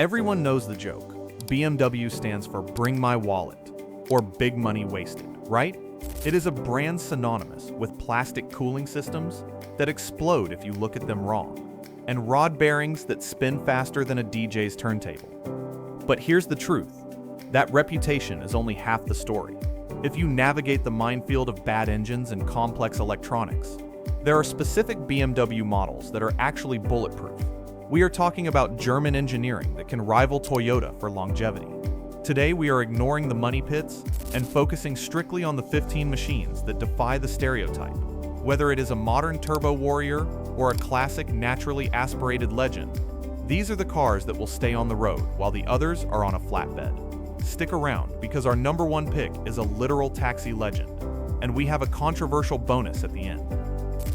Everyone knows the joke. BMW stands for Bring My Wallet, or Big Money Wasted, right? It is a brand synonymous with plastic cooling systems that explode if you look at them wrong, and rod bearings that spin faster than a DJ's turntable. But here's the truth. That reputation is only half the story. If you navigate the minefield of bad engines and complex electronics, there are specific BMW models that are actually bulletproof. We are talking about German engineering that can rival Toyota for longevity. Today we are ignoring the money pits and focusing strictly on the 15 machines that defy the stereotype. Whether it is a modern turbo warrior or a classic naturally aspirated legend, these are the cars that will stay on the road while the others are on a flatbed. Stick around because our number one pick is a literal taxi legend, and we have a controversial bonus at the end.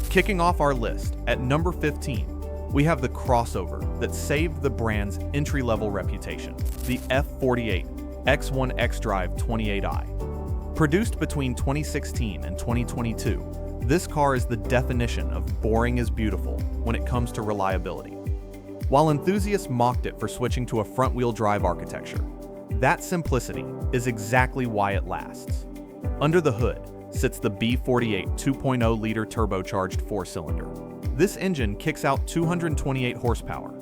Kicking off our list, at number 15, we have the crossover that saved the brand's entry-level reputation, the F48 X1 xDrive 28i. Produced between 2016 and 2022, this car is the definition of boring is beautiful when it comes to reliability. While enthusiasts mocked it for switching to a front-wheel drive architecture, that simplicity is exactly why it lasts. Under the hood sits the B48 2.0-liter turbocharged four-cylinder. This engine kicks out 228 horsepower,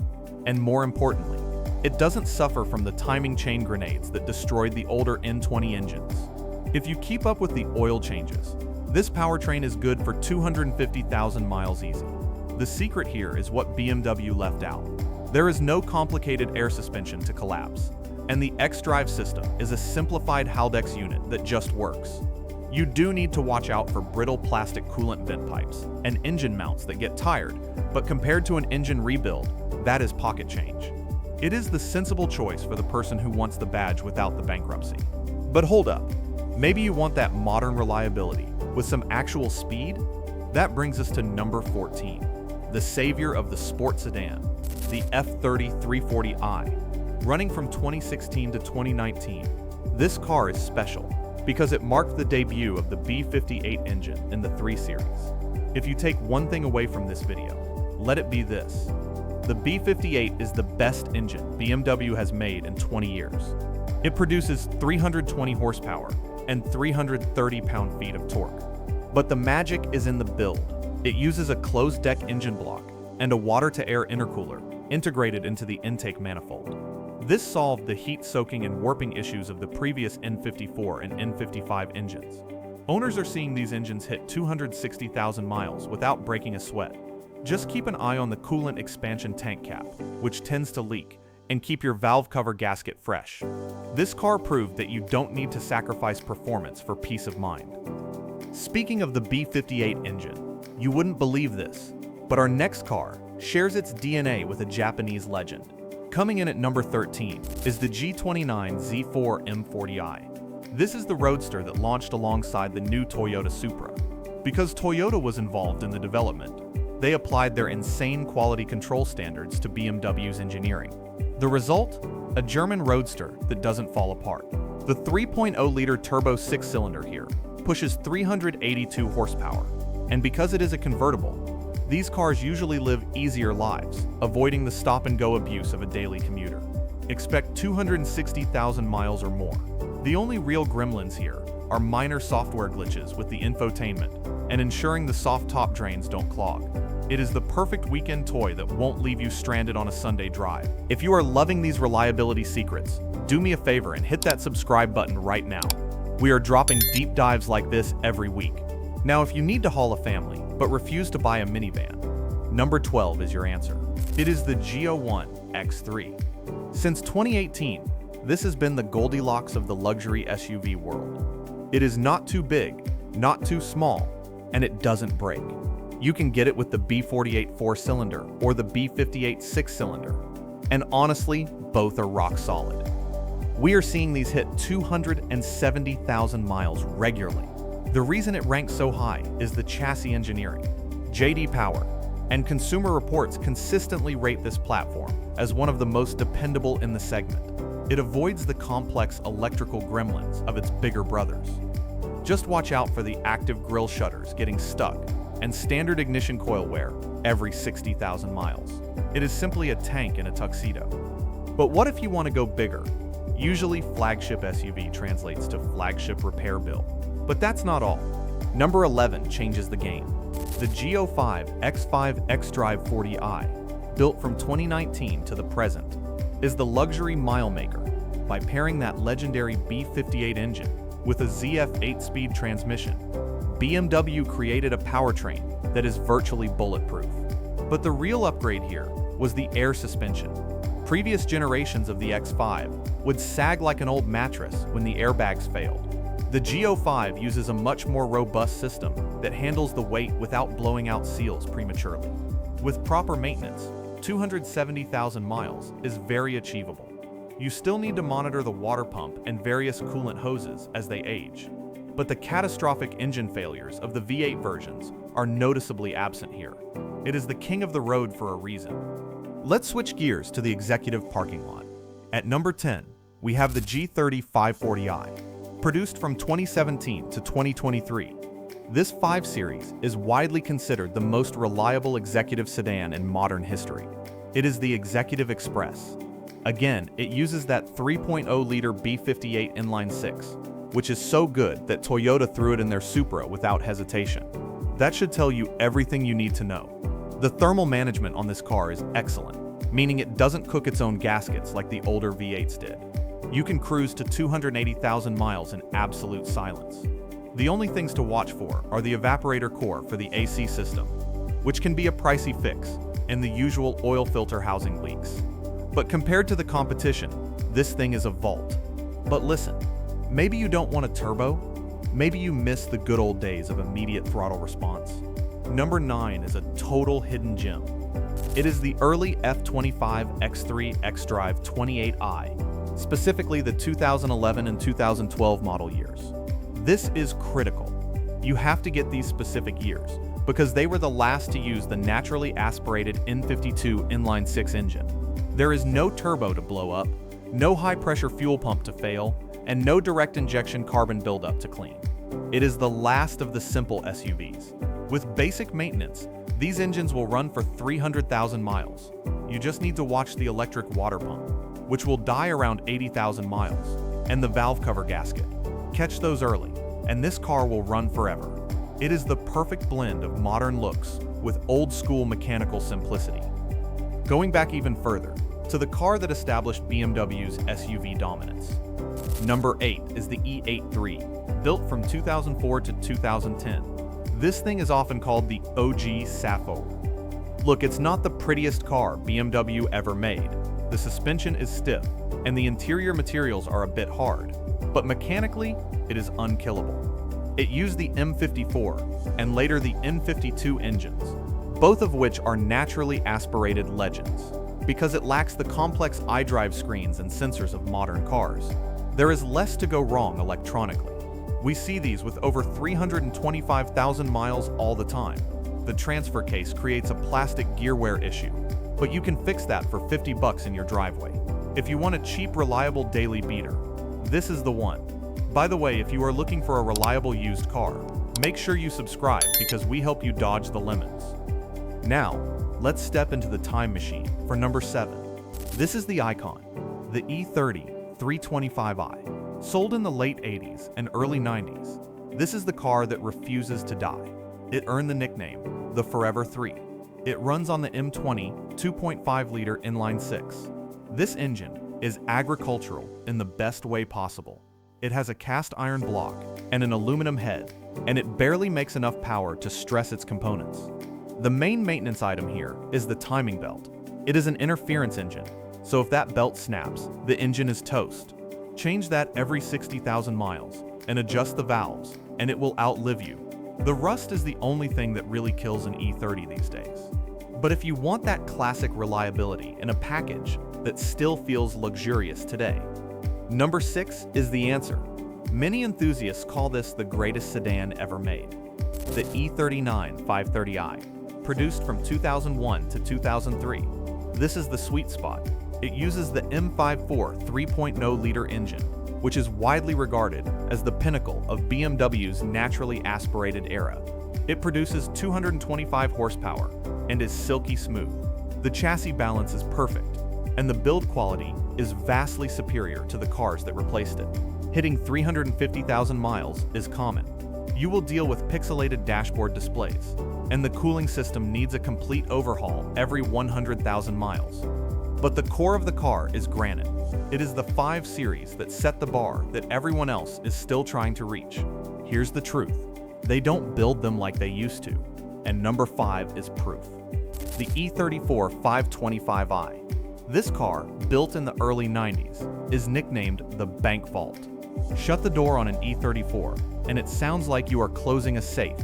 and more importantly, it doesn't suffer from the timing chain grenades that destroyed the older N20 engines. If you keep up with the oil changes, this powertrain is good for 250,000 miles easy. The secret here is what BMW left out. There is no complicated air suspension to collapse, and the xDrive system is a simplified Haldex unit that just works. You do need to watch out for brittle plastic coolant vent pipes and engine mounts that get tired, but compared to an engine rebuild, that is pocket change. It is the sensible choice for the person who wants the badge without the bankruptcy. But hold up, maybe you want that modern reliability with some actual speed? That brings us to number 14, the savior of the sport sedan, the F30 340i. Running from 2016 to 2019, this car is special because it marked the debut of the B58 engine in the 3 Series. If you take one thing away from this video, let it be this. The B58 is the best engine BMW has made in 20 years. It produces 320 horsepower and 330 pound-feet of torque. But the magic is in the build. It uses a closed-deck engine block and a water-to-air intercooler integrated into the intake manifold. This solved the heat-soaking and warping issues of the previous N54 and N55 engines. Owners are seeing these engines hit 260,000 miles without breaking a sweat. Just keep an eye on the coolant expansion tank cap, which tends to leak, and keep your valve cover gasket fresh. This car proved that you don't need to sacrifice performance for peace of mind. Speaking of the B58 engine, you wouldn't believe this, but our next car shares its DNA with a Japanese legend. Coming in at number 13 is the G29 Z4 M40i. This is the roadster that launched alongside the new Toyota Supra. Because Toyota was involved in the development, they applied their insane quality control standards to BMW's engineering. The result? A German roadster that doesn't fall apart. The 3.0-liter turbo 6-cylinder here pushes 382 horsepower, and because it is a convertible, these cars usually live easier lives, avoiding the stop-and-go abuse of a daily commuter. Expect 260,000 miles or more. The only real gremlins here are minor software glitches with the infotainment and ensuring the soft top drains don't clog. It is the perfect weekend toy that won't leave you stranded on a Sunday drive. If you are loving these reliability secrets, do me a favor and hit that subscribe button right now. We are dropping deep dives like this every week. Now, if you need to haul a family, but refuse to buy a minivan, number 12 is your answer. It is the G01 X3. Since 2018, this has been the Goldilocks of the luxury SUV world. It is not too big, not too small, and it doesn't break. You can get it with the B48 4-cylinder or the B58 6-cylinder, and honestly, both are rock solid. We are seeing these hit 270,000 miles regularly. The reason it ranks so high is the chassis engineering. J.D. Power and Consumer Reports consistently rate this platform as one of the most dependable in the segment. It avoids the complex electrical gremlins of its bigger brothers. Just watch out for the active grille shutters getting stuck and standard ignition coil wear every 60,000 miles. It is simply a tank in a tuxedo. But what if you want to go bigger? Usually flagship SUV translates to flagship repair bill. But that's not all. Number 11 changes the game. The G05 X5 xDrive 40i, built from 2019 to the present, is the luxury mile maker by pairing that legendary B58 engine with a ZF 8-speed transmission. BMW created a powertrain that is virtually bulletproof. But the real upgrade here was the air suspension. Previous generations of the X5 would sag like an old mattress when the airbags failed. The G05 uses a much more robust system that handles the weight without blowing out seals prematurely. With proper maintenance, 270,000 miles is very achievable. You still need to monitor the water pump and various coolant hoses as they age. But the catastrophic engine failures of the V8 versions are noticeably absent here. It is the king of the road for a reason. Let's switch gears to the executive parking lot. At number 10, we have the G30 540i, produced from 2017 to 2023. This 5 Series is widely considered the most reliable executive sedan in modern history. It is the Executive Express. Again, it uses that 3.0-liter B58 inline-6, which is so good that Toyota threw it in their Supra without hesitation. That should tell you everything you need to know. The thermal management on this car is excellent, meaning it doesn't cook its own gaskets like the older V8s did. You can cruise to 280,000 miles in absolute silence. The only things to watch for are the evaporator core for the AC system, which can be a pricey fix, and the usual oil filter housing leaks. But compared to the competition, this thing is a vault. But listen, maybe you don't want a turbo? Maybe you miss the good old days of immediate throttle response. Number 9 is a total hidden gem. It is the early F25 X3 xDrive 28i, specifically the 2011 and 2012 model years. This is critical. You have to get these specific years because they were the last to use the naturally aspirated N52 inline-6 engine. There is no turbo to blow up, no high-pressure fuel pump to fail, and no direct injection carbon buildup to clean. It is the last of the simple SUVs. With basic maintenance, these engines will run for 300,000 miles. You just need to watch the electric water pump, which will die around 80,000 miles, and the valve cover gasket. Catch those early, and this car will run forever. It is the perfect blend of modern looks with old-school mechanical simplicity. Going back even further, to the car that established BMW's SUV dominance. Number 8 is the E83, built from 2004 to 2010. This thing is often called the OG Sappho. Look, it's not the prettiest car BMW ever made. The suspension is stiff, and the interior materials are a bit hard, but mechanically, it is unkillable. It used the M54 and later the N52 engines, both of which are naturally aspirated legends. Because it lacks the complex iDrive screens and sensors of modern cars, there is less to go wrong electronically. We see these with over 325,000 miles all the time. The transfer case creates a plastic gear wear issue, but you can fix that for $50 in your driveway. If you want a cheap, reliable daily beater, this is the one. By the way, if you are looking for a reliable used car, make sure you subscribe because we help you dodge the lemons. Now, let's step into the time machine for number 7. This is the icon, the E83 325i. Sold in the late 80s and early 90s, this is the car that refuses to die. It earned the nickname, the Forever 3. It runs on the M20 2.5-liter inline-6. This engine is agricultural in the best way possible. It has a cast iron block and an aluminum head, and it barely makes enough power to stress its components. The main maintenance item here is the timing belt. It is an interference engine, so if that belt snaps, the engine is toast. Change that every 60,000 miles and adjust the valves, and it will outlive you. The rust is the only thing that really kills an E30 these days. But if you want that classic reliability in a package that still feels luxurious today, number 6 is the answer. Many enthusiasts call this the greatest sedan ever made. The E39 530i, produced from 2001 to 2003. This is the sweet spot. It uses the M54 3.0-liter engine, which is widely regarded as the pinnacle of BMW's naturally aspirated era. It produces 225 horsepower and is silky smooth. The chassis balance is perfect, and the build quality is vastly superior to the cars that replaced it. Hitting 350,000 miles is common. You will deal with pixelated dashboard displays, and the cooling system needs a complete overhaul every 100,000 miles. But the core of the car is granite. It is the 5 Series that set the bar that everyone else is still trying to reach. Here's the truth. They don't build them like they used to. And number 5 is proof. The E34 525i. This car, built in the early 90s, is nicknamed the Bank Vault. Shut the door on an E34, and it sounds like you are closing a safe.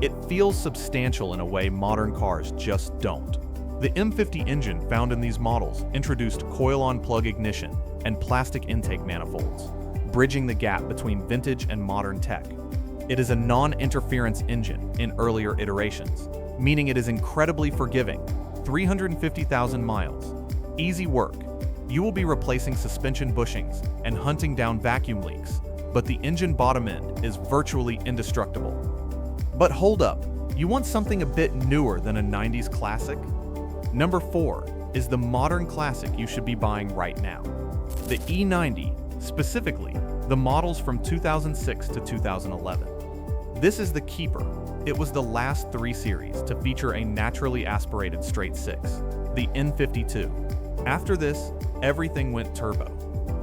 It feels substantial in a way modern cars just don't. The M50 engine found in these models introduced coil-on plug ignition and plastic intake manifolds, bridging the gap between vintage and modern tech. It is a non-interference engine in earlier iterations, meaning it is incredibly forgiving. 350,000 miles. Easy work. You will be replacing suspension bushings and hunting down vacuum leaks, but the engine bottom end is virtually indestructible. But hold up, you want something a bit newer than a 90s classic? Number 4 is the modern classic you should be buying right now. The E90, specifically the models from 2006 to 2011. This is the keeper. It was the last 3 Series to feature a naturally aspirated straight 6, the N52. After this, everything went turbo.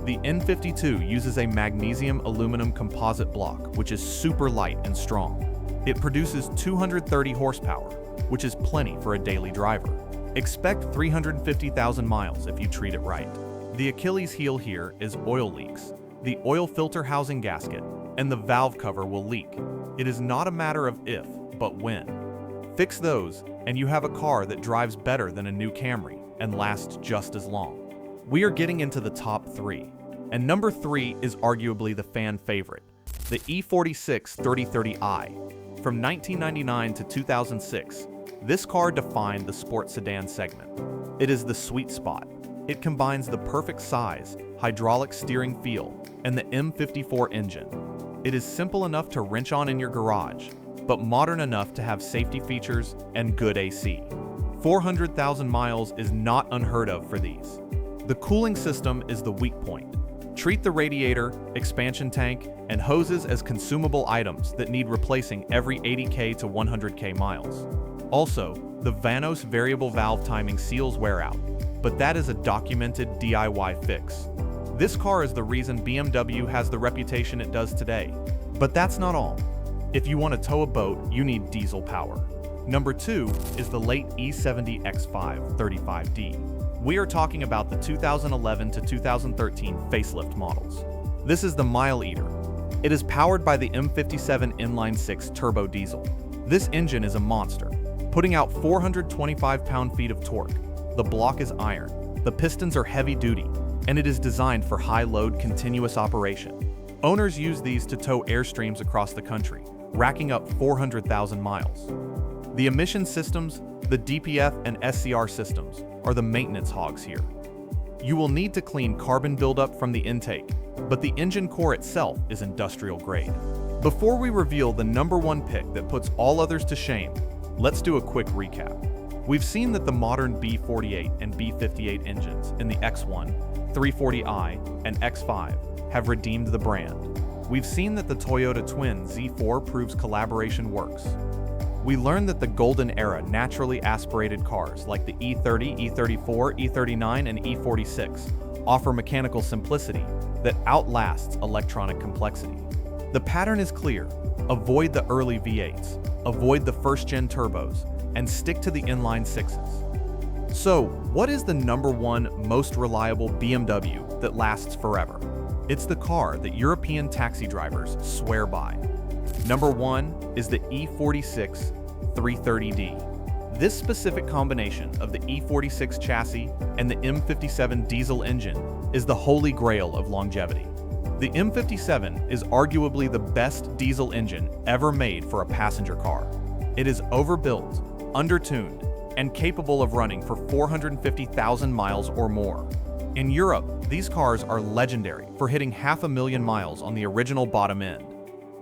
The N52 uses a magnesium aluminum composite block, which is super light and strong. It produces 230 horsepower, which is plenty for a daily driver. Expect 350,000 miles if you treat it right. The Achilles heel here is oil leaks. The oil filter housing gasket and the valve cover will leak. It is not a matter of if, but when. Fix those, and you have a car that drives better than a new Camry and lasts just as long. We are getting into the top 3, and number 3 is arguably the fan favorite, the E86 3030i. From 1999 to 2006, this car defined the sports sedan segment. It is the sweet spot. It combines the perfect size, hydraulic steering feel, and the M54 engine. It is simple enough to wrench on in your garage, but modern enough to have safety features and good AC. 400,000 miles is not unheard of for these. The cooling system is the weak point. Treat the radiator, expansion tank, and hoses as consumable items that need replacing every 80k to 100k miles. Also, the Vanos variable valve timing seals wear out, but that is a documented DIY fix. This car is the reason BMW has the reputation it does today. But that's not all. If you want to tow a boat, you need diesel power. Number 2 is the late E83 X3 35D. We are talking about the 2011 to 2013 facelift models. This is the mile eater. It is powered by the M57 inline-6 turbo diesel. This engine is a monster, putting out 425 pound-feet of torque. The block is iron, the pistons are heavy-duty, and it is designed for high-load continuous operation. Owners use these to tow airstreams across the country, racking up 400,000 miles. The emission systems, the DPF and SCR systems, are the maintenance hogs here. You will need to clean carbon buildup from the intake, but the engine core itself is industrial grade. Before we reveal the number 1 pick that puts all others to shame, let's do a quick recap. We've seen that the modern B48 and B58 engines in the X1, 340i, and X5 have redeemed the brand. We've seen that the Toyota Twin Z4 proves collaboration works. We learned that the golden era naturally aspirated cars like the E30, E34, E39, and E46 offer mechanical simplicity that outlasts electronic complexity. The pattern is clear. Avoid the early V8s, avoid the first-gen turbos, and stick to the inline 6s. So, what is the number 1 most reliable BMW that lasts forever? It's the car that European taxi drivers swear by. Number 1 is the E46 330D. This specific combination of the E46 chassis and the M57 diesel engine is the holy grail of longevity. The M57 is arguably the best diesel engine ever made for a passenger car. It is overbuilt, undertuned, and capable of running for 450,000 miles or more. In Europe, these cars are legendary for hitting 500,000 miles on the original bottom end.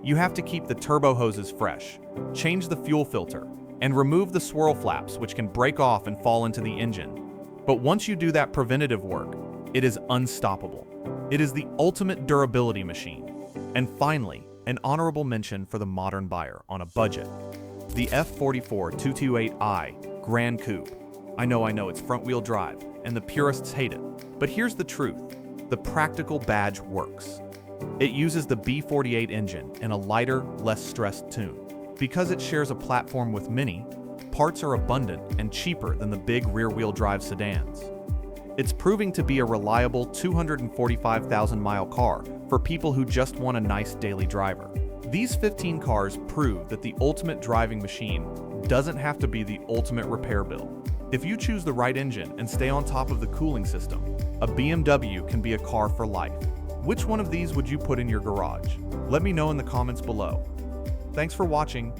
You have to keep the turbo hoses fresh, change the fuel filter, and remove the swirl flaps which can break off and fall into the engine. But once you do that preventative work, It is unstoppable. It is the ultimate durability machine. And finally, an honorable mention for the modern buyer on a budget. The F44 228i Grand Coupe. I know, it's front-wheel drive, and the purists hate it. But here's the truth. The practical badge works. It uses the B48 engine in a lighter, less stressed tune. Because it shares a platform with Mini, parts are abundant and cheaper than the big rear-wheel drive sedans. It's proving to be a reliable 245,000-mile car for people who just want a nice daily driver. These 15 cars prove that the ultimate driving machine doesn't have to be the ultimate repair bill. If you choose the right engine and stay on top of the cooling system, a BMW can be a car for life. Which one of these would you put in your garage? Let me know in the comments below. Thanks for watching.